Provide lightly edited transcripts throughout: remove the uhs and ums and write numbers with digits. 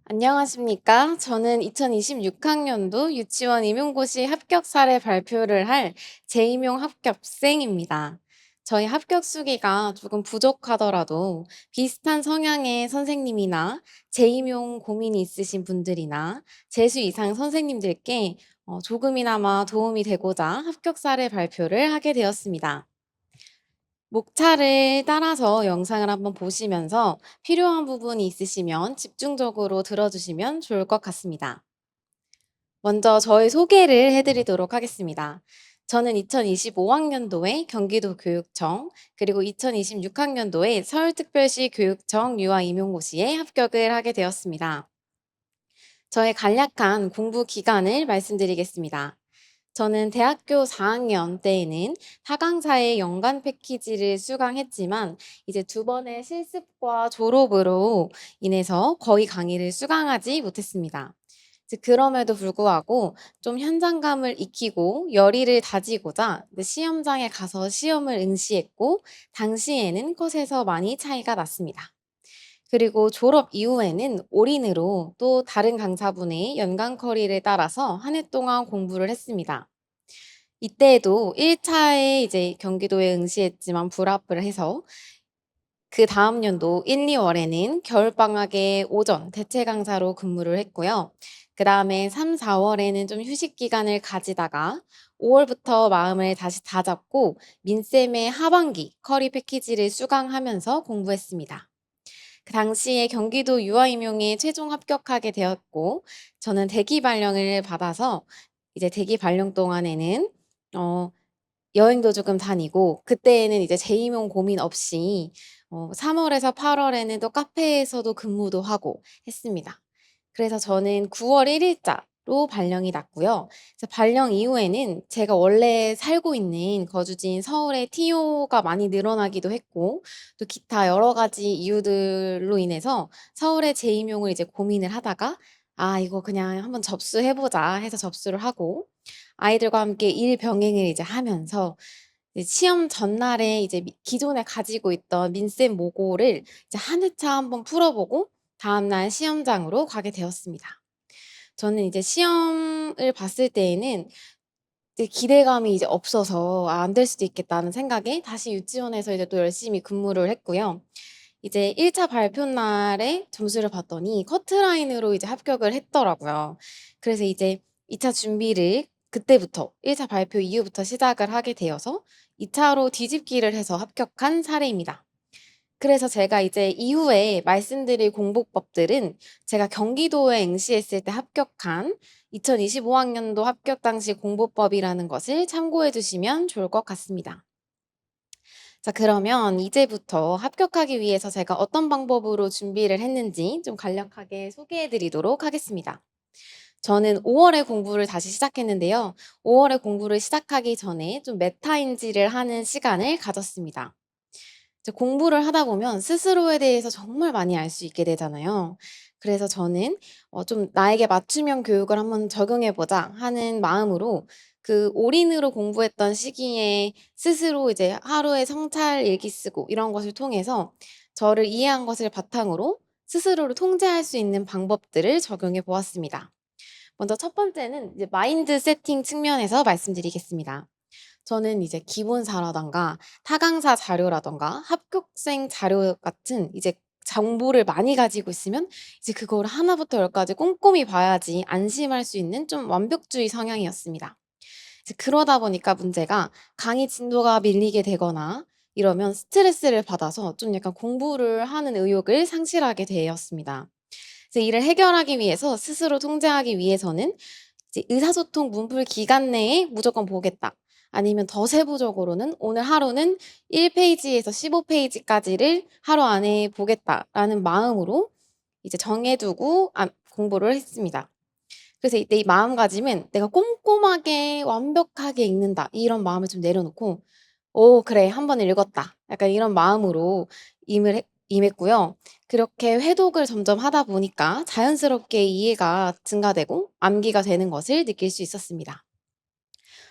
안녕하십니까. 저는 2026학년도 유치원 임용고시 합격 사례 발표를 할 재임용 합격생입니다. 저희 합격 수기가 조금 부족하더라도 비슷한 성향의 선생님이나 재임용 고민이 있으신 분들이나 재수 이상 선생님들께 조금이나마 도움이 되고자 합격 사례 발표를 하게 되었습니다. 목차를 따라서 영상을 한번 보시면서 필요한 부분이 있으시면 집중적으로 들어주시면 좋을 것 같습니다. 먼저 저의 소개를 해드리도록 하겠습니다. 저는 2025학년도에 경기도교육청, 그리고 2026학년도에 서울특별시 교육청 유아임용고시에 합격을 하게 되었습니다. 저의 간략한 공부 기간을 말씀드리겠습니다. 저는 대학교 4학년 때에는 타강사의 연간 패키지를 수강했지만 이제 두 번의 실습과 졸업으로 인해서 거의 강의를 수강하지 못했습니다. 그럼에도 불구하고 좀 현장감을 익히고 열의를 다지고자 시험장에 가서 시험을 응시했고 당시에는 컷에서 많이 차이가 났습니다. 그리고 졸업 이후에는 올인으로 또 다른 강사분의 연강 커리를 따라서 한 해 동안 공부를 했습니다. 이때에도 1 차에 이제 경기도에 응시했지만 불합을 해서 그다음 연도 1-2 월에는 겨울방학에 오전 대체 강사로 근무를 했고요. 그다음에 3-4 월에는 좀 휴식 기간을 가지다가 5 월부터 마음을 다시 다잡고 민쌤의 하반기 커리 패키지를 수강하면서 공부했습니다. 그 당시에 경기도 유아임용에 최종 합격하게 되었고 저는 대기 발령을 받아서 이제 대기 발령 동안에는 어 여행도 조금 다니고 그때에는 이제 재임용 고민 없이 3 월에서 8 월에는 또 카페에서도 근무도 하고 했습니다. 그래서 저는 9월 1 일자로 발령이 났고요. 그래서 발령 이후에는 제가 원래 살고 있는 거주지인 서울에 TO가 많이 늘어나기도 했고 또 기타 여러 가지 이유들로 인해서 서울에 재임용을 이제 고민을 하다가 '아 이거 그냥 한번 접수해 보자.' 해서 접수를 하고 아이들과 함께 일 병행을 이제 하면서 이제 시험 전날에 이제 기존에 가지고 있던 민쌤 모고를 이제 한 회차 한번 풀어 보고 다음날 시험장으로 가게 되었습니다. 저는 이제 시험을 봤을 때에는 이제 기대감이 이제 없어서 '아 안 될 수도 있겠다.'는 생각에 다시 유치원에서 이제 또 열심히 근무를 했고요. 이제 1차 발표 날에 점수를 봤더니 커트라인으로 이제 합격을 했더라고요. 그래서 이제 2차 준비를 그때부터 1차 발표 이후부터 시작을 하게 되어서 2 차로 뒤집기를 해서 합격한 사례입니다. 그래서 제가 이제 이후에 말씀드릴 공부법들은 제가 경기도에 응시했을 때 합격한 2025학년도 합격 당시 공부법이라는 것을 참고해 주시면 좋을 것 같습니다. 자, 그러면 이제부터 합격하기 위해서 제가 어떤 방법으로 준비를 했는지 좀 간략하게 소개해 드리도록 하겠습니다. 저는 5 월에 공부를 다시 시작했는데요. 5 월에 공부를 시작하기 전에 좀 메타인지를 하는 시간을 가졌습니다. 이제 공부를 하다 보면 스스로에 대해서 정말 많이 알 수 있게 되잖아요. 그래서 저는 좀 '나에게 맞춤형 교육을 한번 적용해 보자.' 하는 마음으로 그 올인으로 공부했던 시기에 스스로 이제 하루에 성찰 일기 쓰고 이런 것을 통해서 저를 이해한 것을 바탕으로 스스로를 통제할 수 있는 방법들을 적용해 보았습니다. 먼저 첫 번째는 이제 마인드 세팅 측면에서 말씀드리겠습니다. 저는 이제 기본사라든가 타강사 자료라든가 합격생 자료 같은 이제 정보를 많이 가지고 있으면 이제 그거를 하나부터 열까지 꼼꼼히 봐야지 안심할 수 있는 좀 완벽주의 성향이었습니다. 이제 그러다 보니까 문제가 강의 진도가 밀리게 되거나 이러면 스트레스를 받아서 좀 약간 공부를 하는 의욕을 상실하게 되었습니다. 그래서 이를 해결하기 위해서 스스로 통제하기 위해서는 이제 '의사소통 문풀 기간 내에 무조건 보겠다.' 아니면 더 세부적으로는 '오늘 하루는 1 페이지에서 15 페이지까지를 하루 안에 보겠다.'라는 마음으로 이제 정해 두고 공부를 했습니다. 그래서 이때 이 마음가짐은 '내가 꼼꼼하게 완벽하게 읽는다.' 이런 마음을 좀 내려놓고 '오 그래. 한 번 읽었다.' 약간 이런 마음으로 임했고요. 그렇게 회독을 점점 하다 보니까 자연스럽게 이해가 증가되고 암기가 되는 것을 느낄 수 있었습니다.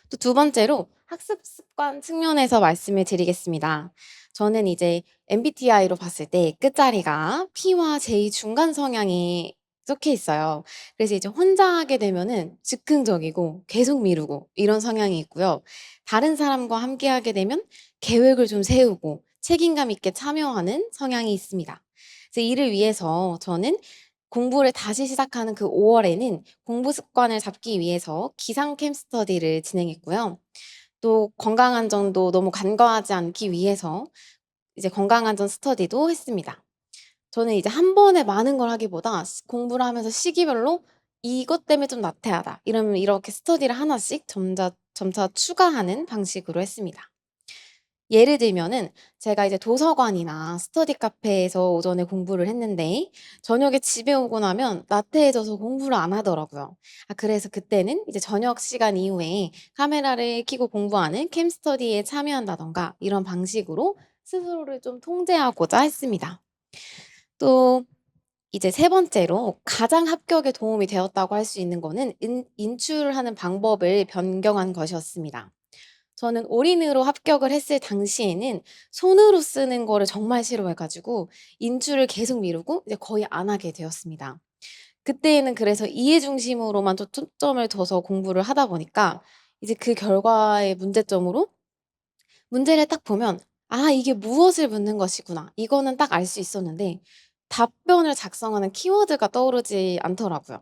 또 두 번째로 학습 습관 측면에서 말씀을 드리겠습니다. 저는 이제 MBTI로 봤을 때 끝자리가 P와 J 중간 성향의 썩혀 있어요. 그래서 이제 혼자 하게 되면은 즉흥적이고 계속 미루고 이런 성향이 있고요. 다른 사람과 함께 하게 되면 계획을 좀 세우고 책임감 있게 참여하는 성향이 있습니다. 그래서 이를 위해서 저는 공부를 다시 시작하는 그 5월에는 공부 습관을 잡기 위해서 기상 캠 스터디를 진행했고요. 또 건강안전도 너무 간과하지 않기 위해서 이제 건강안전 스터디도 했습니다. 저는 이제 한 번에 많은 걸 하기보다 공부를 하면서 시기별로 '이것 때문에 좀 나태하다.' 이러면 이렇게 스터디를 하나씩 점차 추가하는 방식으로 했습니다. 예를 들면은 제가 이제 도서관이나 스터디 카페에서 오전에 공부를 했는데 저녁에 집에 오고 나면 나태해져서 공부를 안 하더라고요. 그래서 그때는 이제 저녁 시간 이후에 카메라를 켜고 공부하는 캠 스터디에 참여한다든가 이런 방식으로 스스로를 좀 통제하고자 했습니다. 또 이제 세 번째로 가장 합격에 도움이 되었다고 할 수 있는 거는 인출하는 방법을 변경한 것이었습니다. 저는 올인으로 합격을 했을 당시에는 손으로 쓰는 거를 정말 싫어해 가지고 인출을 계속 미루고 이제 거의 안 하게 되었습니다. 그때에는 그래서 이해 중심으로만 좀 초점을 둬서 공부를 하다 보니까 이제 그 결과의 문제점으로 문제를 딱 보면 '아 이게 무엇을 묻는 것이구나.' 이거는 딱 알 수 있었는데 답변을 작성하는 키워드가 떠오르지 않더라고요.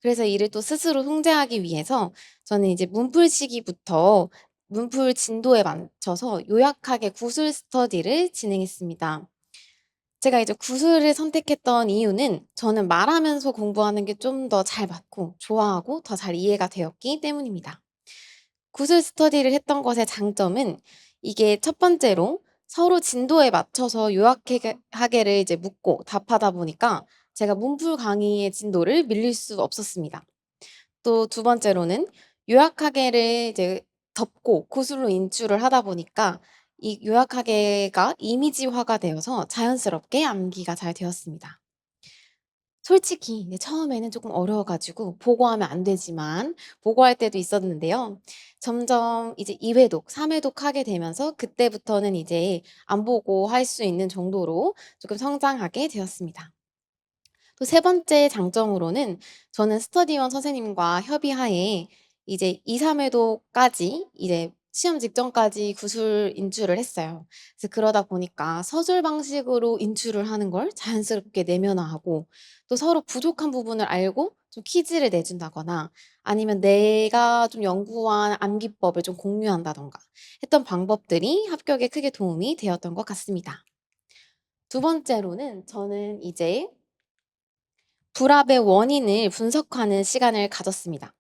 그래서 이를 또 스스로 통제하기 위해서 저는 이제 문풀 시기부터 문풀 진도에 맞춰서 요약하게 구술 스터디를 진행했습니다. 제가 이제 구술을 선택했던 이유는 저는 말하면서 공부하는 게 좀 더 잘 맞고 좋아하고 더 잘 이해가 되었기 때문입니다. 구술 스터디를 했던 것의 장점은 이게 첫 번째로 서로 진도에 맞춰서 요약하게를 이제 묻고 답하다 보니까 제가 문풀 강의의 진도를 밀릴 수 없었습니다. 또 두 번째로는 요약하게를 이제 덮고 구술로 인출을 하다 보니까 이 요약하게가 이미지화가 되어서 자연스럽게 암기가 잘 되었습니다. 솔직히 처음에는 조금 어려워 가지고 보고하면 안 되지만 보고할 때도 있었는데요. 점점 이제 2 회독, 3 회독 하게 되면서 그때부터는 이제 안 보고 할 수 있는 정도로 조금 성장하게 되었습니다. 또 세 번째 장점으로는 저는 스터디원 선생님과 협의하에 이제 2-3 회독까지 이제 시험 직전까지 구술 인출을 했어요. 그래서 그러다 보니까 서술 방식으로 인출을 하는 걸 자연스럽게 내면화하고 또 서로 부족한 부분을 알고 좀 퀴즈를 내준다거나 아니면 내가 좀 연구한 암기법을 좀 공유한다든가 했던 방법들이 합격에 크게 도움이 되었던 것 같습니다. 두 번째로는 저는 이제 불합의 원인을 분석하는 시간을 가졌습니다.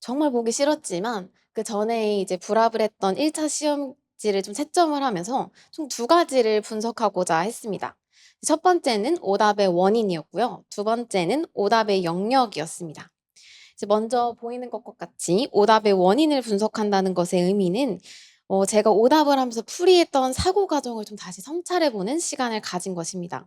정말 보기 싫었지만 그전에 이제 불합을 했던 1차 시험지를 좀 채점을 하면서 총 두 가지를 분석하고자 했습니다. 첫 번째는 오답의 원인이었고요. 두 번째는 오답의 영역이었습니다. 이제 먼저 보이는 것과 같이 오답의 원인을 분석한다는 것의 의미는 제가 오답을 하면서 풀이했던 사고 과정을 좀 다시 성찰해 보는 시간을 가진 것입니다.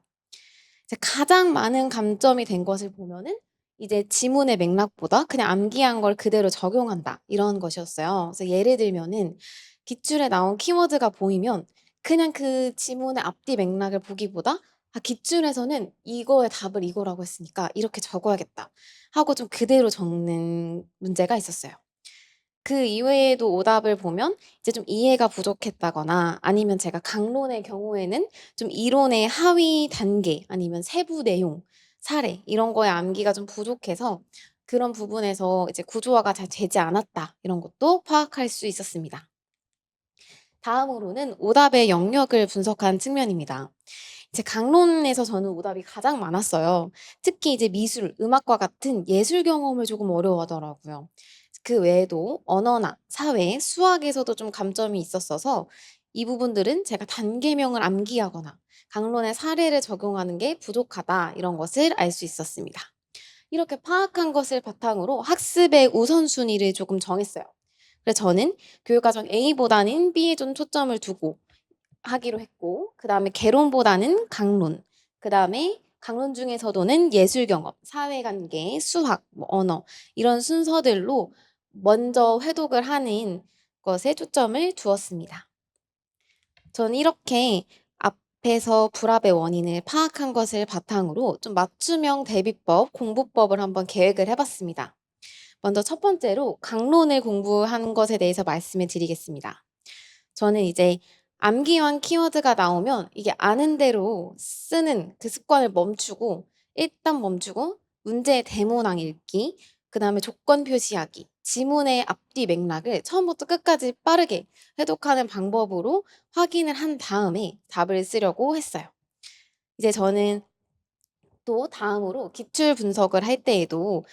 이제 가장 많은 감점이 된 것을 보면은 이제 지문의 맥락보다 그냥 암기한 걸 그대로 적용한다 이런 것이었어요. 그래서 예를 들면은 기출에 나온 키워드가 보이면 그냥 그 지문의 앞뒤 맥락을 보기보다 '아 기출에서는 이거의 답을 이거라고 했으니까 이렇게 적어야겠다.' 하고 좀 그대로 적는 문제가 있었어요. 그 이외에도 오답을 보면 이제 좀 이해가 부족했다거나 아니면 제가 강론의 경우에는 좀 이론의 하위 단계 아니면 세부 내용, 사례 이런 거에 암기가 좀 부족해서 그런 부분에서 이제 '구조화가 잘 되지 않았다.' 이런 것도 파악할 수 있었습니다. 다음으로는 오답의 영역을 분석한 측면입니다. 이제 강론에서 저는 오답이 가장 많았어요. 특히 이제 미술, 음악과 같은 예술 경험을 조금 어려워하더라고요. 그 외에도 언어나 사회, 수학에서도 좀 감점이 있었어서 이 부분들은 제가 단계명을 암기하거나 강론의 사례를 적용하는 게 부족하다 이런 것을 알 수 있었습니다. 이렇게 파악한 것을 바탕으로 학습의 우선순위를 조금 정했어요. 그래서 저는 교육과정 A보다는 B에 좀 초점을 두고 하기로 했고 그다음에 개론보다는 강론, 그다음에 강론 중에서도는 예술 경험, 사회관계, 수학, 뭐 언어 이런 순서들로 먼저 회독을 하는 것에 초점을 두었습니다. 저는 이렇게 앞에 앞에서 불합의 원인을 파악한 것을 바탕으로 좀 맞춤형 대비법, 공부법을 한번 계획을 해 봤습니다. 먼저 첫 번째로 강론을 공부한 것에 대해서 말씀을 드리겠습니다. 저는 이제 암기왕 키워드가 나오면 이게 아는 대로 쓰는 그 습관을 멈추고 일단 멈추고 문제의 대문항 읽기, 그다음에 조건 표시하기, 지문의 앞뒤 맥락을 처음부터 끝까지 빠르게 해독하는 방법으로 확인을 한 다음에 답을 쓰려고 했어요. 이제 저는 또 다음으로 기출 분석을 할 때에도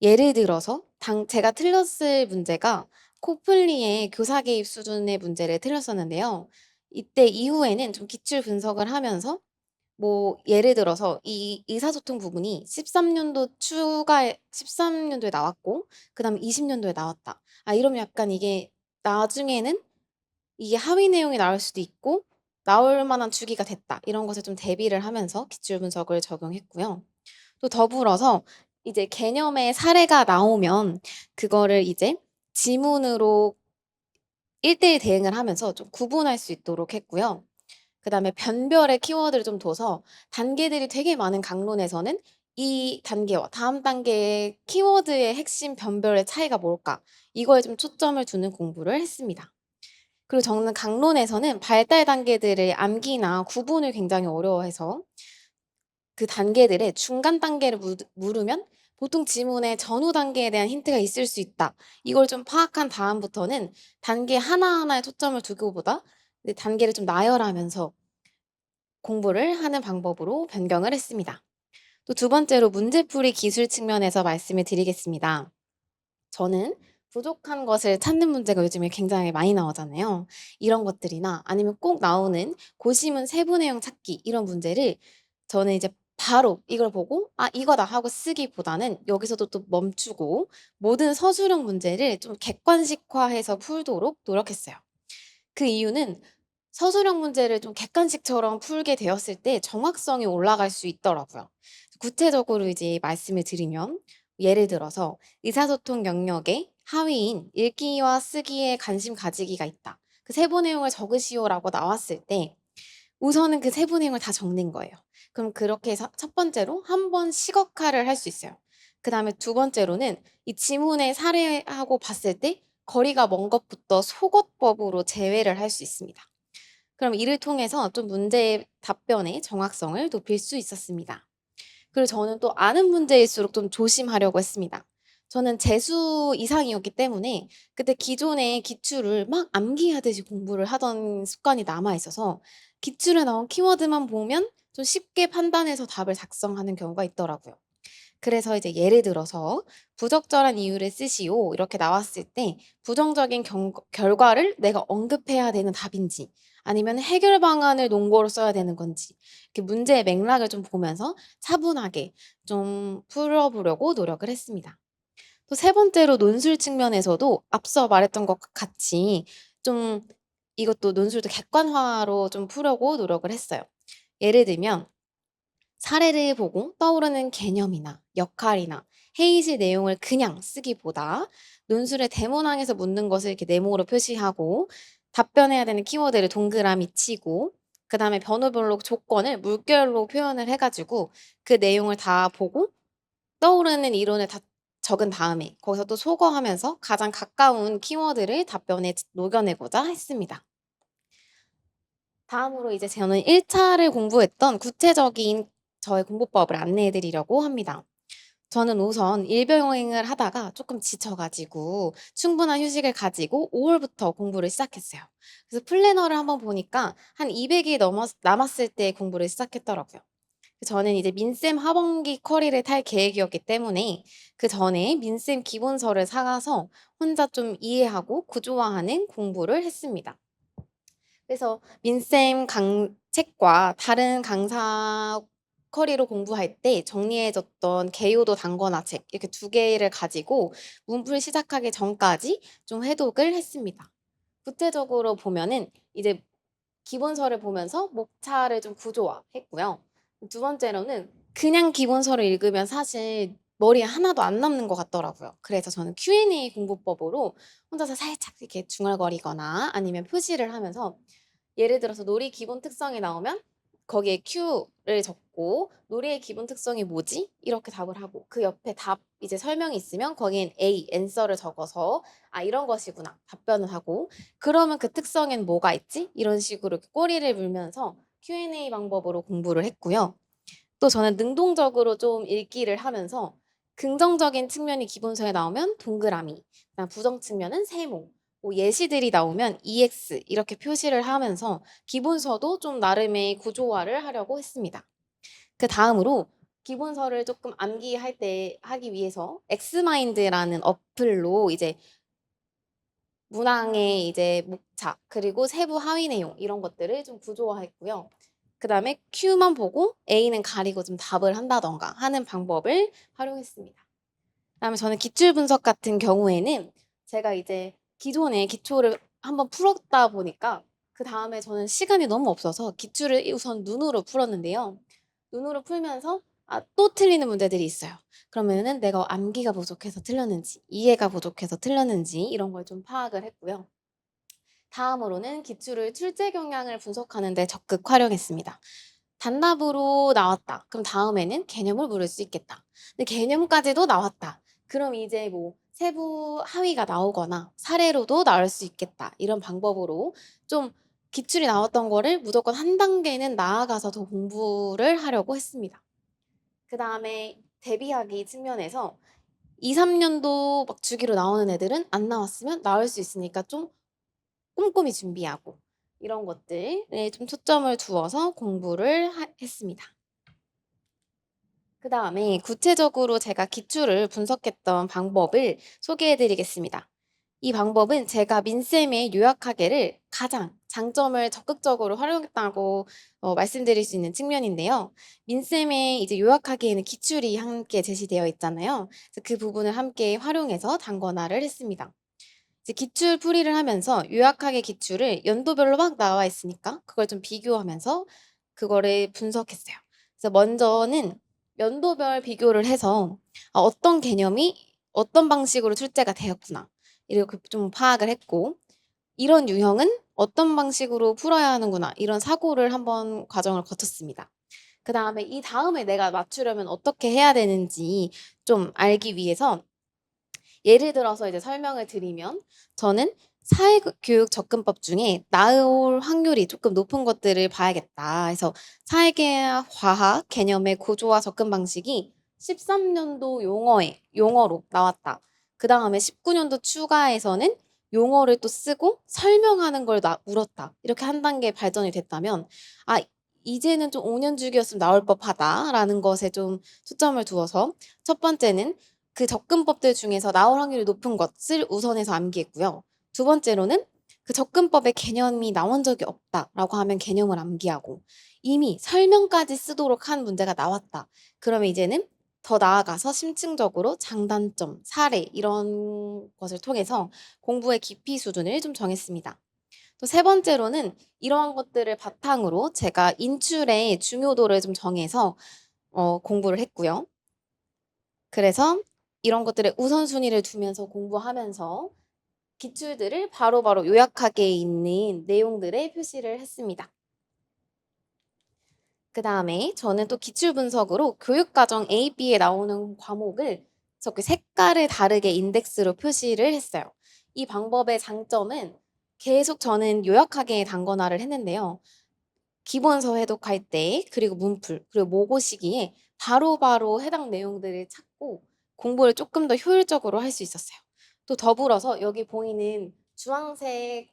예를 들어서 제가 틀렸을 문제가 코플리의 교사 개입 수준의 문제를 틀렸었는데요. 이때 이후에는 좀 기출 분석을 하면서 뭐 예를 들어서 이 의사소통 부분이 13 년도에 나왔고 그다음에 20 년도에 나왔다. 아 이러면 약간 이게 나중에는 이게 하위 내용이 나올 수도 있고 나올 만한 주기가 됐다. 이런 것을 좀 대비를 하면서 기출 분석을 적용했고요. 또 더불어서 이제 개념의 사례가 나오면 그거를 이제 지문으로 1:1 대응을 하면서 좀 구분할 수 있도록 했고요. 그다음에 변별의 키워드를 좀 둬서 단계들이 되게 많은 강론에서는 이 단계와 다음 단계의 키워드의 핵심 변별의 차이가 뭘까? 이거에 좀 초점을 두는 공부를 했습니다. 그리고 저는 강론에서는 발달 단계들을 암기나 구분을 굉장히 어려워해서 그 단계들의 중간 단계를 물으면 보통 지문의 전후 단계에 대한 힌트가 있을 수 있다. 이걸 좀 파악한 다음부터는 단계 하나하나에 초점을 두기보다 단계를 좀 나열하면서 공부를 하는 방법으로 변경을 했습니다. 또 두 번째로 문제풀이 기술 측면에서 말씀을 드리겠습니다. 저는 부족한 것을 찾는 문제가 요즘에 굉장히 많이 나오잖아요. 이런 것들이나 아니면 꼭 나오는 고시문 세부내용 찾기 이런 문제를 저는 이제 바로 이걸 보고 '아 이거다.' 하고 쓰기보다는 여기서도 또 멈추고 모든 서술형 문제를 좀 객관식화해서 풀도록 노력했어요. 그 이유는 서술형 문제를 좀 객관식처럼 풀게 되었을 때 정확성이 올라갈 수 있더라고요. 구체적으로 이제 말씀을 드리면 예를 들어서 의사소통 영역의 하위인 읽기와 쓰기에 관심 가지기가 있다. 그 세부 내용을 적으시오라고 나왔을 때 우선은 그 세부 내용을 다 적는 거예요. 그럼 그렇게 해서 첫 번째로 한 번 시각화를 할 수 있어요. 그다음에 두 번째로는 이 지문의 사례하고 봤을 때 거리가 먼 것부터 속어법으로 제외를 할 수 있습니다. 그럼 이를 통해서 좀 문제의 답변의 정확성을 높일 수 있었습니다. 그리고 저는 또 아는 문제일수록 좀 조심하려고 했습니다. 저는 재수 이상이었기 때문에 그때 기존의 기출을 막 암기하듯이 공부를 하던 습관이 남아 있어서 기출에 나온 키워드만 보면 좀 쉽게 판단해서 답을 작성하는 경우가 있더라고요. 그래서 이제 예를 들어서 "부적절한 이유를 쓰시오." 이렇게 나왔을 때 부정적인 결과를 내가 언급해야 되는 답인지 아니면 해결 방안을 논거로 써야 되는 건지 이렇게 문제의 맥락을 좀 보면서 차분하게 좀 풀어 보려고 노력을 했습니다. 또 세 번째로 논술 측면에서도 앞서 말했던 것과 같이 좀 이것도 논술도 객관화로 좀 풀려고 노력을 했어요. 예를 들면 사례를 보고 떠오르는 개념이나 역할이나 회의실 내용을 그냥 쓰기보다 논술의 대문항에서 묻는 것을 이렇게 네모로 표시하고 답변해야 되는 키워드를 동그라미 치고 그다음에 번호별로 조건을 물결로 표현을 해 가지고 그 내용을 다 보고 떠오르는 이론을 다 적은 다음에 거기서 또 소거하면서 가장 가까운 키워드를 답변에 녹여내고자 했습니다. 다음으로 이제 저는 1 차를 공부했던 구체적인 저의 공부법을 안내해 드리려고 합니다. 저는 우선 일병행을 하다가 쪼끔 지쳐 가지고 충분한 휴식을 가지고 5 월부터 공부를 시작했어요. 그래서 플래너를 한번 보니까 한 200일 남았을 때 공부를 시작했더라고요. 저는 이제 민쌤 하반기 쿼리를 탈 계획이었기 때문에 그전에 민쌤 기본서를 사 가서 혼자 좀 이해하고 구조화하는 공부를 했습니다. 그래서 민쌤 책과 다른 강사 쿼리로 공부할 때 정리해 뒀던 개요도 단권화 책 이렇게 두 개를 가지고 문풀 시작하기 전까지 좀 해독을 했습니다. 구체적으로 보면은 이제 기본서를 보면서 목차를 좀 구조화했고요. 두 번째로는 그냥 기본서를 읽으면 사실 머리에 하나도 안 남는 것 같더라고요. 그래서 저는 Q&A 공부법으로 혼자서 살짝 이렇게 중얼거리거나 아니면 표시를 하면서 예를 들어서 놀이 기본 특성이 나오면 거기에 Q를 적고 "놀이의 기본 특성이 뭐지?" 이렇게 답을 하고 그 옆에 답 이제 설명이 있으면 거기엔 A, answer를 적어서 '아 이런 것이구나.' 답변을 하고 '그러면 그 특성엔 뭐가 있지?' 이런 식으로 이렇게 꼬리를 물면서 Q&A 방법으로 공부를 했고요. 또 저는 능동적으로 좀 읽기를 하면서 긍정적인 측면이 기본서에 나오면 동그라미, 그다음 부정 측면은 세모, 뭐 예시들이 나오면 EX 이렇게 표시를 하면서 기본서도 좀 나름의 구조화를 하려고 했습니다. 그다음으로 기본서를 조금 암기할 때 하기 위해서 엑스마인드라는 어플로 이제 문항의 이제 목차 그리고 세부 하위 내용 이런 것들을 좀 구조화했고요. 그다음에 Q만 보고 A는 가리고 좀 답을 한다든가 하는 방법을 활용했습니다. 그다음에 저는 기출 분석 같은 경우에는 제가 이제 기존에 기초를 한번 풀었다 보니까 그다음에 저는 시간이 너무 없어서 기출을 우선 눈으로 풀었는데요. 눈으로 풀면서 또 틀리는 문제들이 있어요. 그러면은 내가 암기가 부족해서 틀렸는지, 이해가 부족해서 틀렸는지 이런 걸 좀 파악을 했고요. 다음으로는 기출을 출제 경향을 분석하는 데 적극 활용했습니다. 단답으로 나왔다. 그럼 다음에는 개념을 물을 수 있겠다. 근데 개념까지도 나왔다. 그럼 이제 뭐 세부 하위가 나오거나 사례로도 나올 수 있겠다. 이런 방법으로 좀 기출이 나왔던 거를 무조건 한 단계는 나아가서 더 공부를 하려고 했습니다. 그다음에 대비하기 측면에서 2-3년도 막 주기로 나오는 애들은 안 나왔으면 나올 수 있으니까 좀 꼼꼼히 준비하고 이런 것들에 좀 초점을 두어서 공부를 했습니다. 그다음에 구체적으로 제가 기출을 분석했던 방법을 소개해 드리겠습니다. 이 방법은 제가 민쌤의 요약하기를 가장 장점을 적극적으로 활용했다고 말씀드릴 수 있는 측면인데요. 민쌤의 이제 요약하기에는 기출이 함께 제시되어 있잖아요. 그래서 그 부분을 함께 활용해서 단권화를 했습니다. 이제 기출 풀이를 하면서 요약하게 기출을 연도별로 막 나와 있으니까 그걸 좀 비교하면서 그거를 분석했어요. 그래서 먼저는 연도별 비교를 해서 어떤 개념이 어떤 방식으로 출제가 되었구나 이렇게 좀 파악을 했고 이런 유형은 어떤 방식으로 풀어야 하는구나 이런 사고를 한번 과정을 거쳤습니다. 그다음에 이 다음에 내가 맞추려면 어떻게 해야 되는지 좀 알기 위해서 예를 들어서 이제 설명을 드리면 저는 사회교육 접근법 중에 나올 확률이 조금 높은 것들을 봐야겠다 해서 사회과학 개념의 구조화 접근 방식이 13년도 용어로 나왔다. 그다음에 19년도 추가해서는 용어를 또 쓰고 설명하는 걸 물었다. 이렇게 한 단계 발전이 됐다면 아 이제는 좀 5년 주기였으면 나올 법하다라는 것에 좀 초점을 두어서 첫 번째는 그 접근법들 중에서 나올 확률이 높은 것을 우선해서 암기했고요. 두 번째로는 그 접근법의 개념이 나온 적이 없다라고 하면 개념을 암기하고 이미 설명까지 쓰도록 한 문제가 나왔다. 그러면 이제는 더 나아가서 심층적으로 장단점, 사례 이런 것을 통해서 공부의 깊이 수준을 좀 정했습니다. 또 세 번째로는 이러한 것들을 바탕으로 제가 인출의 중요도를 좀 정해서 공부를 했고요. 그래서 이런 것들의 우선순위를 두면서 공부하면서 기출들을 바로바로 요약하게 있는 내용들에 표시를 했습니다. 그다음에 저는 또 기출 분석으로 교육과정 A, B에 나오는 과목을 저렇게 색깔을 다르게 인덱스로 표시를 했어요. 이 방법의 장점은 계속 저는 요약하게 단권화를 했는데요. 기본서 해독할 때 그리고 문풀 그리고 모고 시기에 바로바로 해당 내용들을 찾고 공부를 조금 더 효율적으로 할 수 있었어요. 또 더불어서 여기 보이는 주황색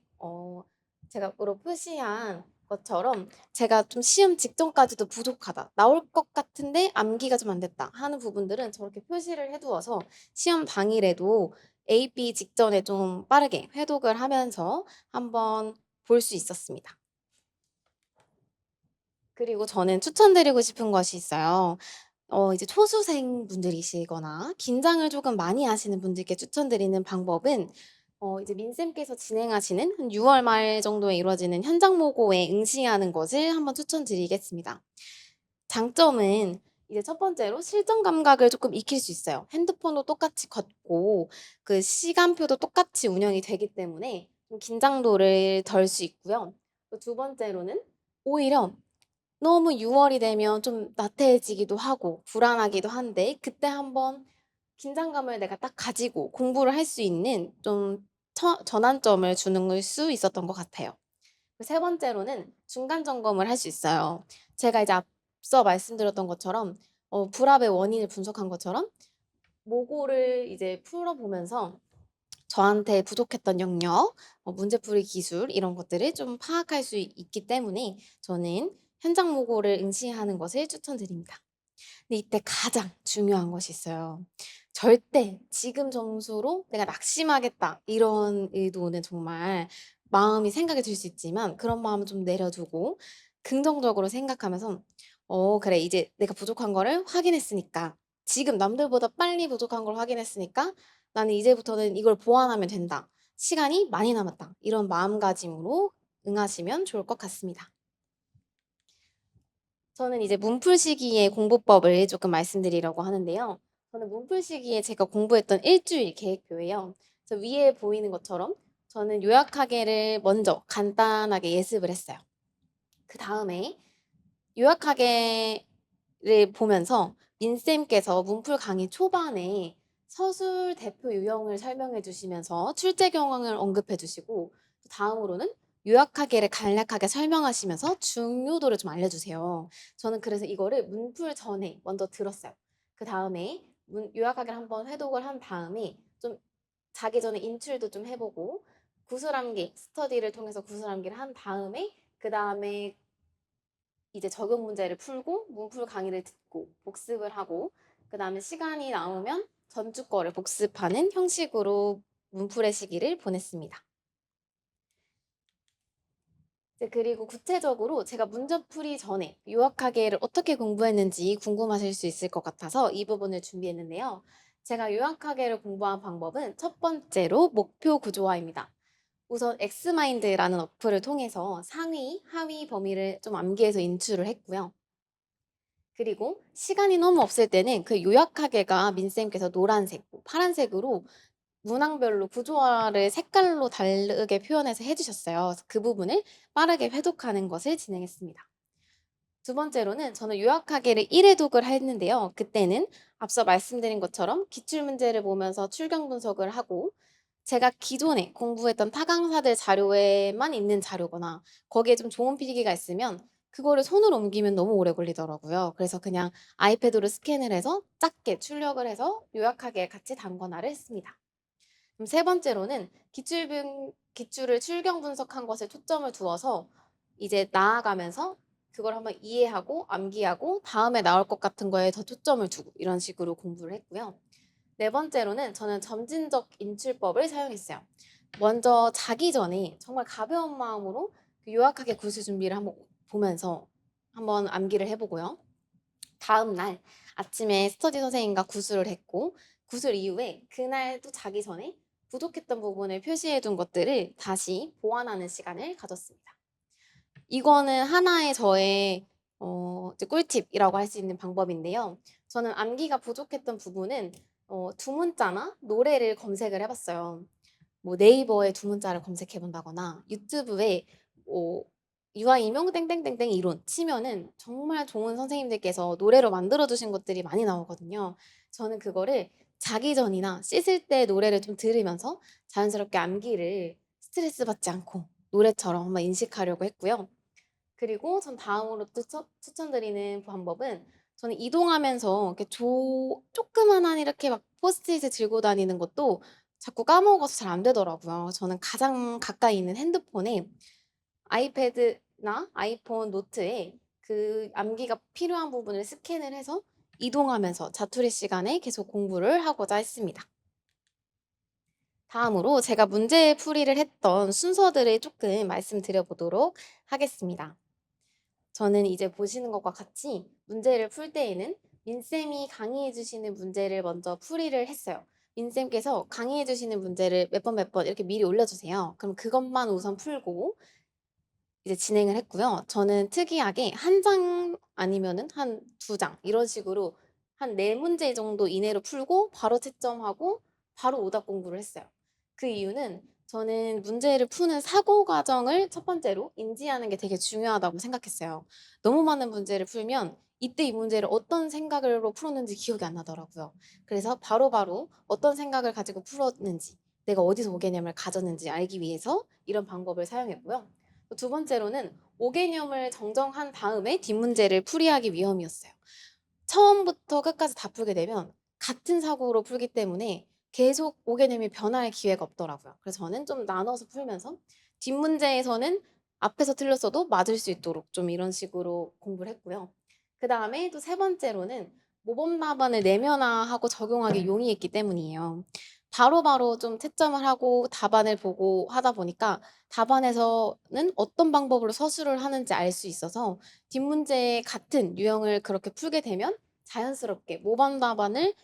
제가 으로 표시한 것처럼 제가 좀 시험 직전까지도 부족하다. 나올 것 같은데 암기가 좀 안 됐다 하는 부분들은 저렇게 표시를 해 두어서 시험 당일에도 A, B 직전에 좀 빠르게 회독을 하면서 한번 볼 수 있었습니다. 그리고 저는 추천드리고 싶은 것이 있어요. 이제 초수생 분들이시거나 긴장을 조금 많이 하시는 분들께 추천드리는 방법은 이제 민쌤께서 진행하시는 한 6월 말 정도에 이루어지는 현장 모고에 응시하는 것을 한번 추천드리겠습니다. 장점은 이제 첫 번째로 실전 감각을 조금 익힐 수 있어요. 핸드폰도 똑같이 걷고 그 시간표도 똑같이 운영이 되기 때문에 좀 긴장도를 덜 수 있고요. 또 두 번째로는 오히려 너무 6월이 되면 좀 나태해지기도 하고 불안하기도 한데 그때 한번 긴장감을 내가 딱 가지고 공부를 할 수 있는 좀 전환점을 주는 수 있었던 것 같아요. 세 번째로는 중간 점검을 할 수 있어요. 제가 이제 앞서 말씀드렸던 것처럼 불합의 원인을 분석한 것처럼 모고를 이제 풀어보면서 저한테 부족했던 영역, 문제풀이 기술 이런 것들을 좀 파악할 수 있기 때문에 저는 현장 모고를 응시하는 것을 추천드립니다. 근데 이때 가장 중요한 것이 있어요. 절대 지금 점수로 '내가 낙심하겠다.' 이런 의도는 정말 마음이 생각이 들 수 있지만 그런 마음은 좀 내려두고 긍정적으로 생각하면서 '그래 이제 내가 부족한 거를 확인했으니까 지금 남들보다 빨리 부족한 걸 확인했으니까 나는 이제부터는 이걸 보완하면 된다. 시간이 많이 남았다.' 이런 마음가짐으로 응하시면 좋을 것 같습니다. 저는 이제 문풀 시기의 공부법을 조금 말씀드리려고 하는데요. 저는 문풀 시기에 제가 공부했던 일주일 계획표예요. 그래서 위에 보이는 것처럼 저는 요약하기를 먼저 간단하게 예습을 했어요. 그다음에 요약하기를 보면서 민쌤께서 문풀 강의 초반에 서술 대표 유형을 설명해 주시면서 출제 경황을 언급해 주시고 다음으로는 요약하기를 간략하게 설명하시면서 중요도를 좀 알려주세요. 저는 그래서 이거를 문풀 전에 먼저 들었어요. 그다음에 요약하기를 한번 회독을 한 다음에 좀 자기 전에 인출도 좀 해보고 구슬암기 스터디를 통해서 구슬암기를 한 다음에 그다음에 이제 적용 문제를 풀고 문풀 강의를 듣고 복습을 하고 그다음에 시간이 남으면 전주 거를 복습하는 형식으로 문풀의 시기를 보냈습니다. 이제 그리고 구체적으로 제가 문제풀이 전에 요약하기를 어떻게 공부했는지 궁금하실 수 있을 것 같아서 이 부분을 준비했는데요. 제가 요약하기를 공부한 방법은 첫 번째로 목표 구조화입니다. 우선 엑스마인드라는 어플을 통해서 상위, 하위 범위를 좀 암기해서 인출을 했고요. 그리고 시간이 너무 없을 때는 그 요약하게가 민쌤께서 노란색, 뭐 파란색으로 문항별로 구조화를 색깔로 다르게 표현해서 해주셨어요. 그래서 그 부분을 빠르게 회독하는 것을 진행했습니다. 두 번째로는 저는 요약하기를 1회독을 했는데요. 그때는 앞서 말씀드린 것처럼 기출문제를 보면서 출경 분석을 하고 제가 기존에 공부했던 타강사들 자료에만 있는 자료거나 거기에 좀 좋은 필기가 있으면 그거를 손으로 옮기면 너무 오래 걸리더라고요. 그래서 그냥 아이패드로 스캔을 해서 작게 출력을 해서 요약하기에 같이 담거나를 했습니다. 그럼 세 번째로는 기출을 출경 분석한 것에 초점을 두어서 이제 나아가면서 그걸 한번 이해하고 암기하고 다음에 나올 것 같은 거에 더 초점을 두고 이런 식으로 공부를 했고요. 네 번째로는 저는 점진적 인출법을 사용했어요. 먼저 자기 전에 정말 가벼운 마음으로 그 요약하게 구술 준비를 한번 보면서 한번 암기를 해보고요. 다음 날 아침에 스터디 선생님과 구술을 했고 구술 이후에 그날 또 자기 전에 부족했던 부분을 표시해 둔 것들을 다시 보완하는 시간을 가졌습니다. 이거는 하나의 저의 이제 꿀팁이라고 할 수 있는 방법인데요. 저는 암기가 부족했던 부분은 두 문자나 노래를 검색을 해봤어요. 뭐 네이버에 두 문자를 검색해 본다거나 유튜브에 뭐 유아이명 땡땡땡땡 이론 치면은 정말 좋은 선생님들께서 노래로 만들어 주신 것들이 많이 나오거든요. 저는 그거를 자기 전이나 씻을 때 노래를 좀 들으면서 자연스럽게 암기를 스트레스 받지 않고 노래처럼 한번 인식하려고 했고요. 그리고 전 다음으로 또 추천드리는 방법은 저는 이동하면서 이렇게 조그만한 이렇게 막 포스트잇을 들고 다니는 것도 자꾸 까먹어서 잘 안 되더라고요. 저는 가장 가까이 있는 핸드폰에 아이패드나 아이폰 노트에 그 암기가 필요한 부분을 스캔을 해서 이동하면서 자투리 시간에 계속 공부를 하고자 했습니다. 다음으로 제가 문제 풀이를 했던 순서들을 조금 말씀드려 보도록 하겠습니다. 저는 이제 보시는 것과 같이 문제를 풀 때에는 민쌤이 강의해 주시는 문제를 먼저 풀이를 했어요. 민쌤께서 강의해 주시는 문제를 몇 번 이렇게 미리 올려주세요. 그럼 그것만 우선 풀고 이제 진행을 했고요. 저는 특이하게 한 장 아니면은 한 두 장 이런 식으로 한 네 문제 정도 이내로 풀고 바로 채점하고 바로 오답 공부를 했어요. 그 이유는 저는 문제를 푸는 사고 과정을 첫 번째로 인지하는 게 되게 중요하다고 생각했어요. 너무 많은 문제를 풀면 이때 이 문제를 어떤 생각으로 풀었는지 기억이 안 나더라고요. 그래서 바로바로 어떤 생각을 가지고 풀었는지, 내가 어디서 5개념을 가졌는지 알기 위해서 이런 방법을 사용했고요. 두 번째로는 5개념을 정정한 다음에 뒷문제를 풀이하기 위함이었어요. 처음부터 끝까지 다 풀게 되면 같은 사고로 풀기 때문에 계속 5개념이 변할 기회가 없더라고요. 그래서 저는 좀 나눠서 풀면서 뒷문제에서는 앞에서 틀렸어도 맞을 수 있도록 좀 이런 식으로 공부를 했고요. 그다음에 또 세 번째로는 모범 답안을 내면화하고 적용하기 용이했기 때문이에요. 바로바로 좀 채점을 하고 답안을 보고 하다 보니까 답안에서는 어떤 방법으로 서술을 하는지 알 수 있어서 뒷문제에 같은 유형을 그렇게 풀게 되면 자연스럽게 모범 답안을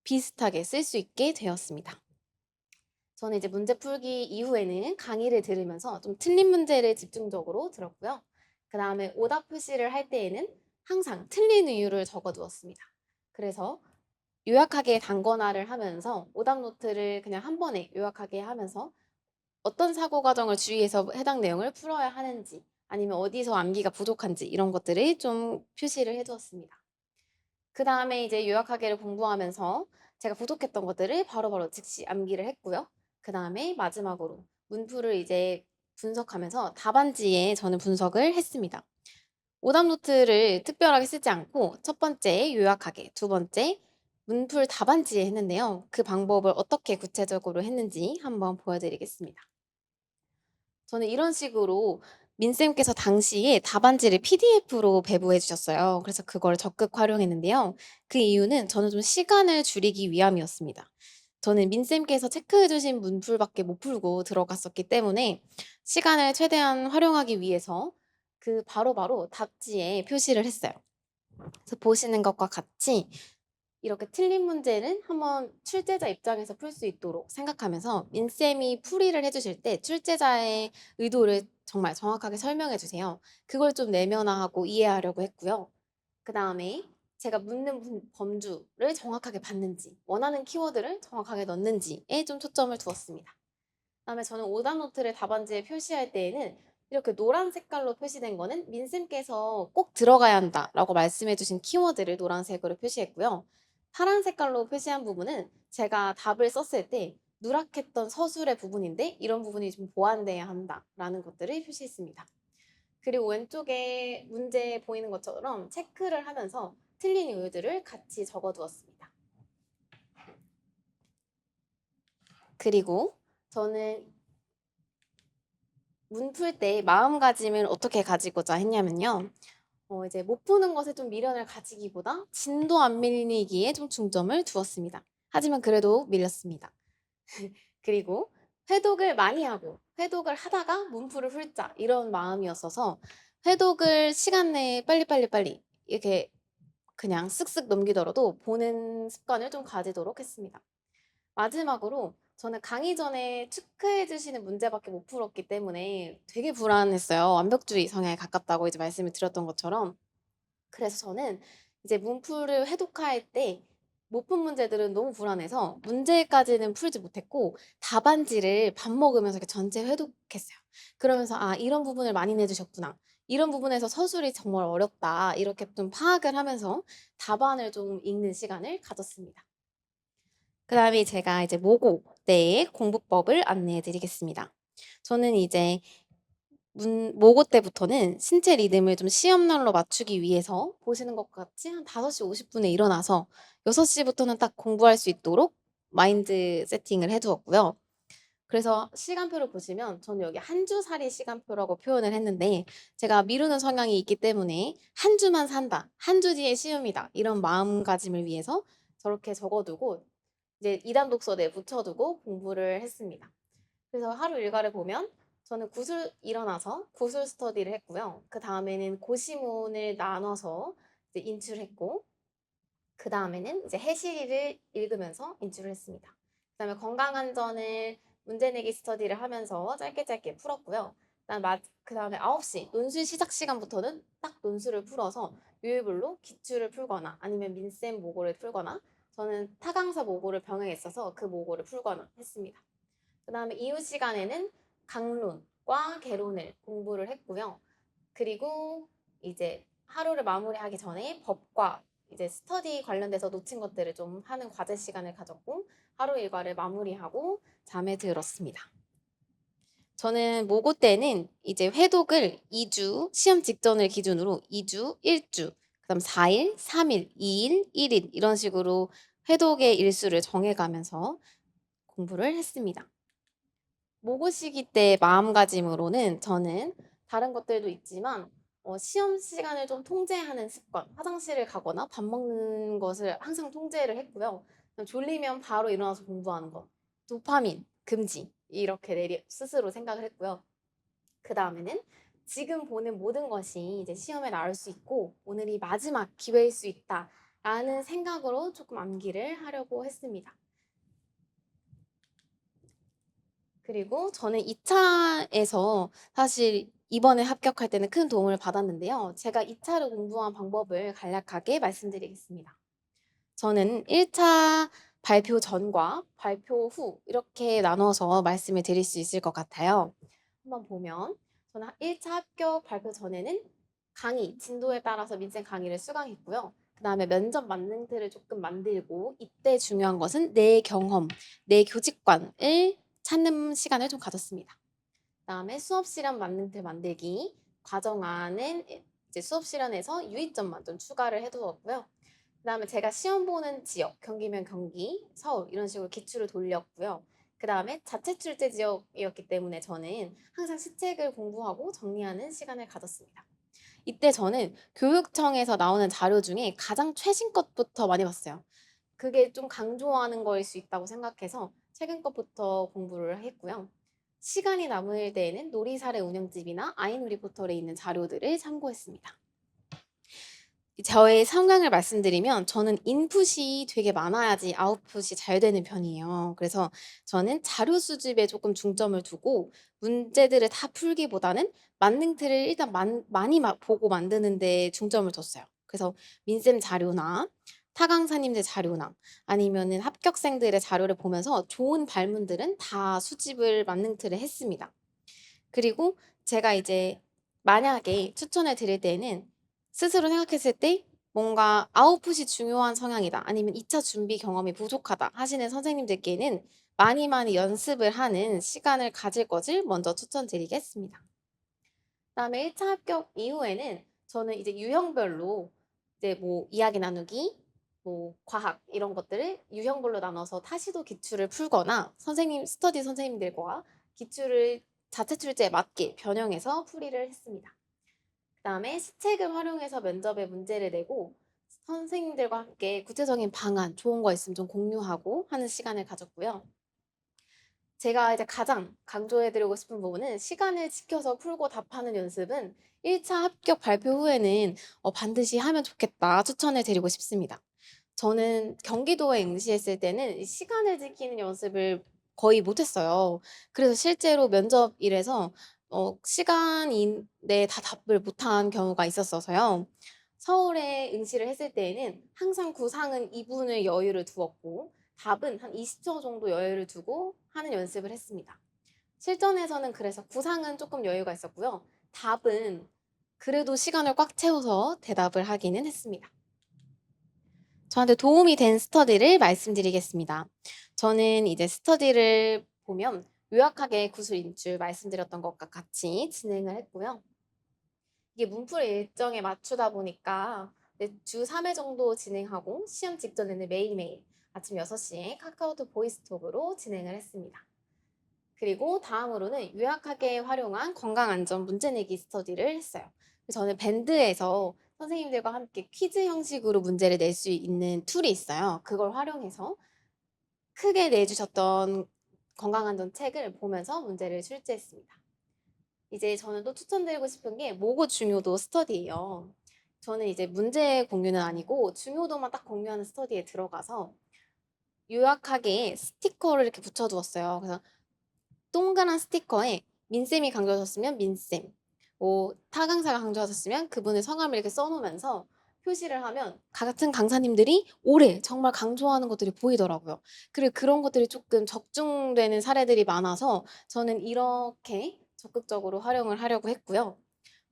비슷하게 쓸 수 있게 되었습니다. 저는 이제 문제 풀기 이후에는 강의를 들으면서 좀 틀린 문제를 집중적으로 들었고요. 그 다음에 오답 표시를 할 때에는 항상 틀린 이유를 적어 두었습니다. 그래서 요약하게 단권화를 하면서 오답 노트를 그냥 한 번에 요약하게 하면서 어떤 사고 과정을 주의해서 해당 내용을 풀어야 하는지 아니면 어디서 암기가 부족한지 이런 것들을 좀 표시를 해두었습니다. 그 다음에 이제 요약하기를 공부하면서 제가 부족했던 것들을 바로바로 즉시 암기를 했고요. 그 다음에 마지막으로 문풀을 이제 분석하면서 답안지에 저는 분석을 했습니다. 오답 노트를 특별하게 쓰지 않고 첫 번째 요약하게, 두 번째 문풀 답안지에 했는데요. 그 방법을 어떻게 구체적으로 했는지 한번 보여드리겠습니다. 저는 이런 식으로 민쌤께서 당시에 답안지를 PDF로 배부해 주셨어요. 그래서 그걸 적극 활용했는데요. 그 이유는 저는 좀 시간을 줄이기 위함이었습니다. 저는 민쌤께서 체크해 주신 문풀밖에 못 풀고 들어갔었기 때문에 시간을 최대한 활용하기 위해서 그 바로바로 답지에 표시를 했어요. 그래서 보시는 것과 같이 이렇게 틀린 문제는 한번 출제자 입장에서 풀 수 있도록 생각하면서 민쌤이 풀이를 해주실 때 출제자의 의도를 정말 정확하게 설명해 주세요. 그걸 좀 내면화하고 이해하려고 했고요. 그 다음에 제가 묻는 범주를 정확하게 봤는지, 원하는 키워드를 정확하게 넣는지에 좀 초점을 두었습니다. 그다음에 저는 오답 노트를 답안지에 표시할 때에는 이렇게 노란 색깔로 표시된 거는 민쌤께서 꼭 들어가야 한다라고 말씀해 주신 키워드를 노란색으로 표시했고요. 파란 색깔로 표시한 부분은 제가 답을 썼을 때 누락했던 서술의 부분인데 이런 부분이 좀 보완돼야 한다라는 것들을 표시했습니다. 그리고 왼쪽에 문제 보이는 것처럼 체크를 하면서 틀린 이유들을 같이 적어두었습니다. 그리고 저는 문 풀 때 마음가짐을 어떻게 가지고자 했냐면요. 이제 못 푸는 것에 좀 미련을 가지기보다 진도 안 밀리기에 좀 중점을 두었습니다. 하지만 그래도 밀렸습니다. 그리고 회독을 많이 하고 회독을 하다가 문풀을 훑자 이런 마음이었어서 회독을 시간 내에 빨리 이렇게 그냥 쓱쓱 넘기더라도 보는 습관을 좀 가지도록 했습니다. 마지막으로 저는 강의 전에 체크해 주시는 문제밖에 못 풀었기 때문에 되게 불안했어요. 완벽주의 성향에 가깝다고 이제 말씀을 드렸던 것처럼. 그래서 저는 이제 문풀을 해독할 때 못 푼 문제들은 너무 불안해서 문제까지는 풀지 못했고 답안지를 밥 먹으면서 이렇게 전체 회독했어요. 그러면서 '아 이런 부분을 많이 내주셨구나. 이런 부분에서 서술이 정말 어렵다.' 이렇게 좀 파악을 하면서 답안을 좀 읽는 시간을 가졌습니다. 그다음에 제가 이제 모고 때의 공부법을 안내해 드리겠습니다. 저는 이제 모고 때부터는 신체 리듬을 좀 시험날로 맞추기 위해서 보시는 것과 같이 한 5시 50분에 일어나서 6시 부터는 딱 공부할 수 있도록 마인드 세팅을 해 두었고요. 그래서 시간표를 보시면 저는 여기 한 주살이 시간표라고 표현을 했는데 제가 미루는 성향이 있기 때문에 '한 주만 산다. 한 주 뒤에 시험이다.' 이런 마음가짐을 위해서 저렇게 적어 두고 이제 2단 독서대에 붙여 두고 공부를 했습니다. 그래서 하루 일과를 보면 저는 구술 일어나서 구술 스터디를 했고요. 그다음에는 고시문을 나눠서 이제 인출했고 그다음에는 이제 해시리를 읽으면서 인출을 했습니다. 그다음에 건강안전을 문제 내기 스터디를 하면서 짧게 풀었고요. 그다음에 9시 논술 시작 시간부터는 딱 논술을 풀어서 요일별로 기출을 풀거나 아니면 민쌤 모고를 풀거나 저는 타강사 모고를 병행했어서 그 모고를 풀거나 했습니다. 그다음에 이후 시간에는 강론과 개론을 공부를 했고요. 그리고 이제 하루를 마무리하기 전에 법과 이제 스터디 관련돼서 놓친 것들을 좀 하는 과제 시간을 가졌고 하루 일과를 마무리하고 잠에 들었습니다. 저는 모고 때는 이제 회독을 2주, 시험 직전을 기준으로 2주, 1주, 그다음 4일, 3일, 2일, 1일 이런 식으로 회독의 일수를 정해가면서 공부를 했습니다. 모고 시기 때 마음가짐으로는 저는 다른 것들도 있지만 시험 시간을 좀 통제하는 습관, 화장실을 가거나 밥 먹는 것을 항상 통제를 했고요. 졸리면 바로 일어나서 공부하는 것, 도파민 금지 이렇게 스스로 생각을 했고요. 그 다음에는 지금 보는 모든 것이 이제 시험에 나올 수 있고 오늘이 마지막 기회일 수 있다라는 생각으로 조금 암기를 하려고 했습니다. 그리고 저는 2차에서 사실 이번에 합격할 때는 큰 도움을 받았는데요. 제가 2차를 공부한 방법을 간략하게 말씀드리겠습니다. 저는 1차 발표 전과 발표 후 이렇게 나눠서 말씀을 드릴 수 있을 것 같아요. 한번 보면 저는 1차 합격 발표 전에는 강의, 진도에 따라서 민생 강의를 수강했고요. 그 다음에 면접 만능틀을 조금 만들고 이때 중요한 것은 내 경험, 내 교직관을 찾는 시간을 좀 가졌습니다. 그다음에 수업 실현 만능틀 만들기 과정안은 이제 수업 실현에서 유의점만 좀 추가를 해두었고요. 그다음에 제가 시험 보는 지역, 경기면 경기, 서울 이런 식으로 기출을 돌렸고요. 그다음에 자체 출제 지역이었기 때문에 저는 항상 시책을 공부하고 정리하는 시간을 가졌습니다. 이때 저는 교육청에서 나오는 자료 중에 가장 최신 것부터 많이 봤어요. 그게 좀 강조하는 거일 수 있다고 생각해서 최근 것부터 공부를 했고요. 시간이 남을 때에는 놀이사례 운영집이나 아이놀이 포털에 있는 자료들을 참고했습니다. 저의 성향을 말씀드리면 저는 인풋이 되게 많아야지 아웃풋이 잘 되는 편이에요. 그래서 저는 자료 수집에 조금 중점을 두고 문제들을 다 풀기보다는 만능틀을 일단 많이 보고 만드는 데 중점을 뒀어요. 그래서 민쌤 자료나 타강사님들 자료나 아니면은 합격생들의 자료를 보면서 좋은 발문들은 다 수집을 만능틀에 했습니다. 그리고 제가 이제 만약에 추천을 드릴 때는 스스로 생각했을 때 뭔가 아웃풋이 중요한 성향이다. 아니면 2차 준비 경험이 부족하다 하시는 선생님들께는 많이 많이 연습을 하는 시간을 가질 것을 먼저 추천드리겠습니다. 그다음에 1차 합격 이후에는 저는 이제 유형별로 이제 뭐 이야기 나누기, 뭐 과학 이런 것들을 유형별로 나눠서 타시도 기출을 풀거나 스터디 선생님들과 기출을 자체 출제에 맞게 변형해서 풀이를 했습니다. 그다음에 시책을 활용해서 면접에 문제를 내고 선생님들과 함께 구체적인 방안, 좋은 거 있으면 좀 공유하고 하는 시간을 가졌고요. 제가 이제 가장 강조해드리고 싶은 부분은 시간을 지켜서 풀고 답하는 연습은 1차 합격 발표 후에는 반드시 하면 좋겠다 추천해드리고 싶습니다. 저는 경기도에 응시했을 때는 시간을 지키는 연습을 거의 못했어요. 그래서 실제로 면접일에서 시간 내에 다 답을 못한 경우가 있었어서요. 서울에 응시를 했을 때에는 항상 구상은 2분의 여유를 두었고 답은 한 20초 정도 여유를 두고 하는 연습을 했습니다. 실전에서는 그래서 구상은 조금 여유가 있었고요. 답은 그래도 시간을 꽉 채워서 대답을 하기는 했습니다. 저한테 도움이 된 스터디를 말씀드리겠습니다. 저는 이제 스터디를 보면 요약하게 구술 인출 말씀드렸던 것과 같이 진행을 했고요. 이게 문풀 일정에 맞추다 보니까 주 3회 정도 진행하고 시험 직전에는 매일매일 아침 6시에 카카오톡 보이스톡으로 진행을 했습니다. 그리고 다음으로는 요약하게 활용한 건강안전 문제내기 스터디를 했어요. 저는 밴드에서 선생님들과 함께 퀴즈 형식으로 문제를 낼 수 있는 툴이 있어요. 그걸 활용해서 크게 내주셨던 건강안전 책을 보면서 문제를 출제했습니다. 이제 저는 또 추천드리고 싶은 게 모고 중요도 스터디예요. 저는 이제 문제 공유는 아니고 중요도만 딱 공유하는 스터디에 들어가서 요약하게 스티커를 이렇게 붙여두었어요. 그래서 동그란 스티커에 민쌤이 강조하셨으면 민쌤, 뭐 타강사가 강조하셨으면 그분의 성함을 이렇게 써놓으면서 표시를 하면 같은 강사님들이 오래 정말 강조하는 것들이 보이더라고요. 그리고 그런 것들이 조금 적중되는 사례들이 많아서 저는 이렇게 적극적으로 활용을 하려고 했고요.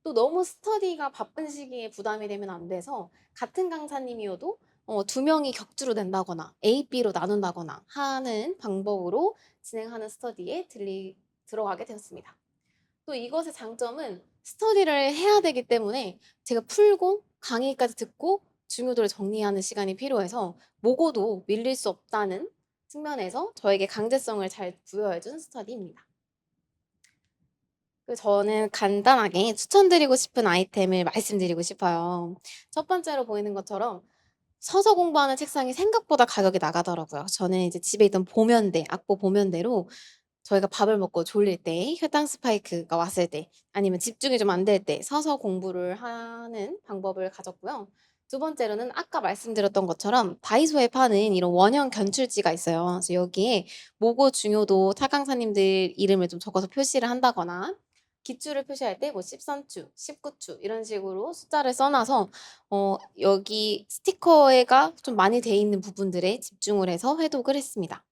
또 너무 스터디가 바쁜 시기에 부담이 되면 안 돼서 같은 강사님이어도 2명이 격주로 낸다거나 A, B로 나눈다거나 하는 방법으로 진행하는 스터디에 들어가게 되었습니다. 또 이것의 장점은 스터디를 해야 되기 때문에 제가 풀고 강의까지 듣고 중요도를 정리하는 시간이 필요해서 모고도 밀릴 수 없다는 측면에서 저에게 강제성을 잘 부여해 준 스터디입니다. 저는 간단하게 추천드리고 싶은 아이템을 말씀드리고 싶어요. 첫 번째로 보이는 것처럼 서서 공부하는 책상이 생각보다 가격이 나가더라고요. 저는 이제 집에 있던 보면대, 악보 보면대로 저희가 밥을 먹고 졸릴 때, 혈당 스파이크가 왔을 때, 아니면 집중이 좀 안 될 때 서서 공부를 하는 방법을 가졌고요. 두 번째로는 아까 말씀드렸던 것처럼 다이소에 파는 이런 원형 견출지가 있어요. 그래서 여기에 모고 중요도 차강사님들 이름을 좀 적어서 표시를 한다거나 기출을 표시할 때 뭐 13추, 19추 이런 식으로 숫자를 써놔서 여기 스티커가 좀 많이 돼 있는 부분들에 집중을 해서 회독을 했습니다.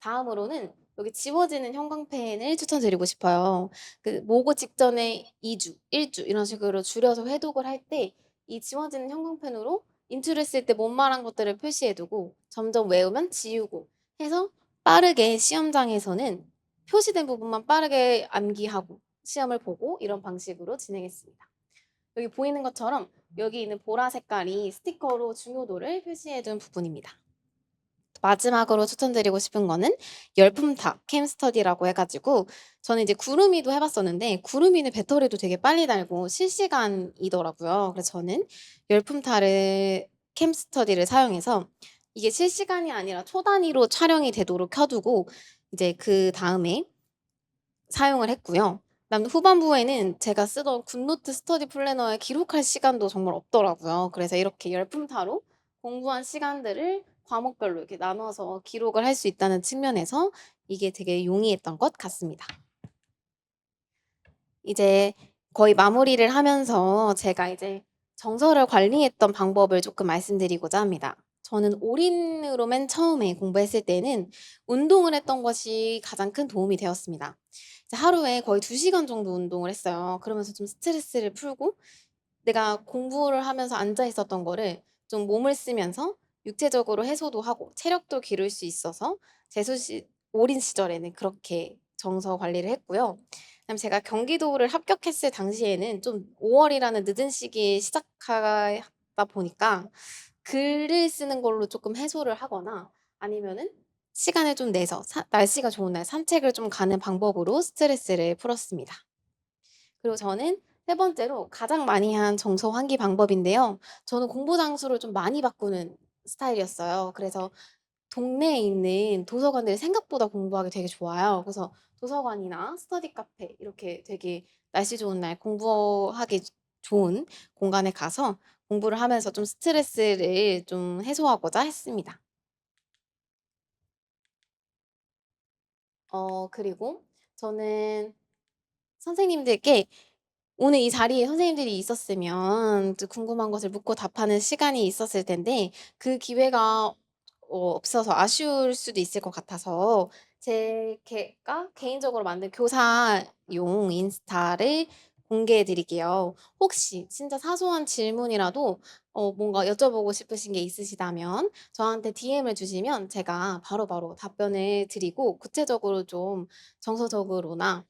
다음으로는 여기 지워지는 형광펜을 추천드리고 싶어요. 그 모고 직전에 2주, 1주 이런 식으로 줄여서 회독을 할 때 이 지워지는 형광펜으로 인출을 쓸 때 못 말한 것들을 표시해두고 점점 외우면 지우고 해서 빠르게 시험장에서는 표시된 부분만 빠르게 암기하고 시험을 보고 이런 방식으로 진행했습니다. 여기 보이는 것처럼 여기 있는 보라 색깔이 스티커로 중요도를 표시해둔 부분입니다. 마지막으로 추천드리고 싶은 거는 열품탑 캠스터디라고 해가지고 저는 이제 구름이도 해봤었는데 구름이는 배터리도 되게 빨리 달고 실시간이더라고요. 그래서 저는 열품탑을 캠스터디를 사용해서 이게 실시간이 아니라 초단위로 촬영이 되도록 켜두고 이제 그 다음에 사용을 했고요. 그다음 후반부에는 제가 쓰던 굿노트 스터디 플래너에 기록할 시간도 정말 없더라고요. 그래서 이렇게 열품타로 공부한 시간들을 과목별로 이렇게 나눠서 기록을 할 수 있다는 측면에서 이게 되게 용이했던 것 같습니다. 이제 거의 마무리를 하면서 제가 이제 정서를 관리했던 방법을 조금 말씀드리고자 합니다. 저는 올인으로 맨 처음에 공부했을 때는 운동을 했던 것이 가장 큰 도움이 되었습니다. 이제 하루에 거의 2시간 정도 운동을 했어요. 그러면서 좀 스트레스를 풀고 내가 공부를 하면서 앉아 있었던 거를 좀 몸을 쓰면서 육체적으로 해소도 하고 체력도 기를 수 있어서 올인 시절에는 그렇게 정서 관리를 했고요. 그다음에 제가 경기도를 합격했을 당시에는 좀 5월이라는 늦은 시기에 시작하다 보니까 글을 쓰는 걸로 조금 해소를 하거나 아니면은 시간을 좀 내서 날씨가 좋은 날 산책을 좀 가는 방법으로 스트레스를 풀었습니다. 그리고 저는 세 번째로 가장 많이 한 정서 환기 방법인데요. 저는 공부 장소를 좀 많이 바꾸는 스타일이었어요. 그래서 동네에 있는 도서관들이 생각보다 공부하기 되게 좋아요. 그래서 도서관이나 스터디 카페 이렇게 되게 날씨 좋은 날 공부하기 좋은 공간에 가서 공부를 하면서 좀 스트레스를 좀 해소하고자 했습니다. 그리고 저는 선생님들께 오늘 이 자리에 선생님들이 있었으면 또 궁금한 것을 묻고 답하는 시간이 있었을 텐데 그 기회가 없어서 아쉬울 수도 있을 것 같아서 제가 개인적으로 만든 교사용 인스타를 공개해 드릴게요. 혹시 진짜 사소한 질문이라도 뭔가 여쭤보고 싶으신 게 있으시다면 저한테 DM을 주시면 제가 바로바로 답변을 드리고 구체적으로 좀 정서적으로나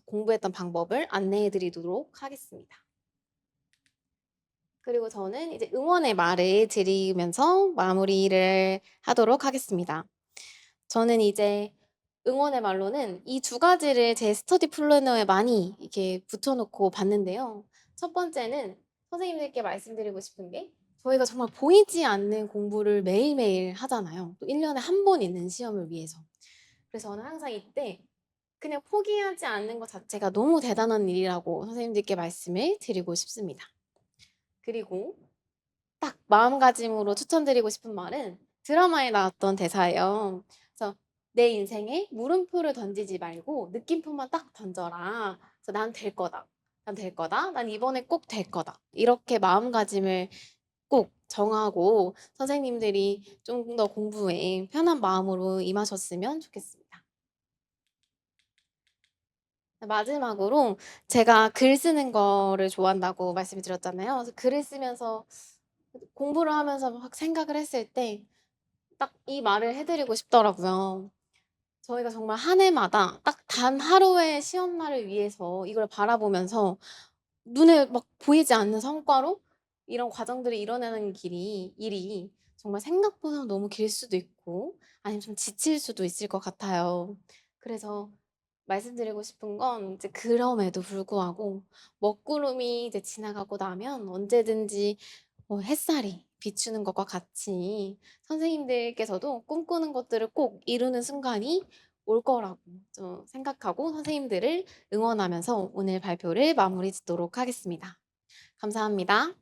공부했던 방법을 안내해 드리도록 하겠습니다. 그리고 저는 이제 응원의 말을 드리면서 마무리를 하도록 하겠습니다. 저는 이제 응원의 말로는 이 두 가지를 제 스터디 플래너에 많이 이렇게 붙여 놓고 봤는데요. 첫 번째는 선생님들께 말씀드리고 싶은 게 저희가 정말 보이지 않는 공부를 매일매일 하잖아요. 또 1 년에 한 번 있는 시험을 위해서. 그래서 저는 항상 이때 그냥 포기하지 않는 것 자체가 너무 대단한 일이라고 선생님들께 말씀을 드리고 싶습니다. 그리고 딱 마음가짐으로 추천드리고 싶은 말은 드라마에 나왔던 대사예요. 그래서 "내 인생에 물음표를 던지지 말고 느낌표만 딱 던져라. 그래서 '난 될 거다. 난 될 거다. 난 이번에 꼭 될 거다.' 이렇게 마음가짐을 꼭 정하고 선생님들이 좀 더 공부에 편한 마음으로 임하셨으면 좋겠습니다. 마지막으로 제가 글 쓰는 거를 좋아한다고 말씀을 드렸잖아요. 그래서 글을 쓰면서 공부를 하면서 막 생각을 했을 때 딱 이 말을 해 드리고 싶더라고요. 저희가 정말 한 해마다 딱 단 하루의 시험날을 위해서 이걸 바라보면서 눈에 막 보이지 않는 성과로 이런 과정들을 이뤄내는 일이 정말 생각보다 너무 길 수도 있고 아니면 좀 지칠 수도 있을 것 같아요. 그래서 말씀드리고 싶은 건 이제 그럼에도 불구하고 먹구름이 이제 지나가고 나면 언제든지 햇살이 비추는 것과 같이 선생님들께서도 꿈꾸는 것들을 꼭 이루는 순간이 올 거라고 좀 생각하고 선생님들을 응원하면서 오늘 발표를 마무리 짓도록 하겠습니다. 감사합니다.